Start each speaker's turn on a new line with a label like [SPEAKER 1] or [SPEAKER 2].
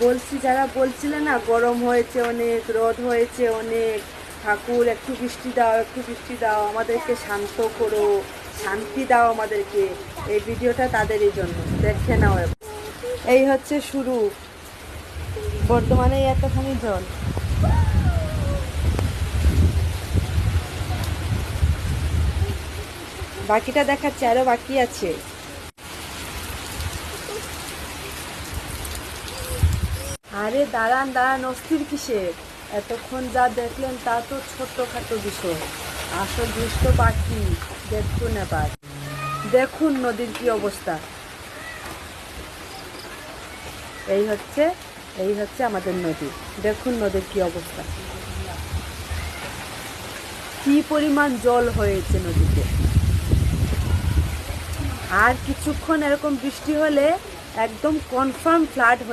[SPEAKER 1] বলছি, যারা বলছিলেন না গরম হয়েছে অনেক, রোদ হয়েছে অনেক, ঠাকুর একটু বৃষ্টি দাও, একটু বৃষ্টি দাও, আমাদেরকে শান্ত করো, শান্তি দাও আমাদেরকে, এই ভিডিওটা তাদেরই জন্য। দেখে নাও এবার। এই হচ্ছে শুরু, বর্তমানে এতখানি জল। বাকিটা দেখাচ্ছে, আরো বাকি আছে। আরে দাঁড়ান দাঁড়ান, অস্থির কিসের? এতক্ষণ যা দেখলেন তা তো ছোট্টখাটো বিষয়, আসল দৃশ্য বাকি। দেখুন এবার, দেখুন নদীর কি অবস্থা। এই হচ্ছে এই হচ্ছে আমাদের নদী। দেখুন নদীর কি অবস্থা, কি পরিমাণ জল হয়েছে নদীতে। আর কিছুক্ষণ এরকম বৃষ্টি হলে একদম কনফার্ম ফ্লাড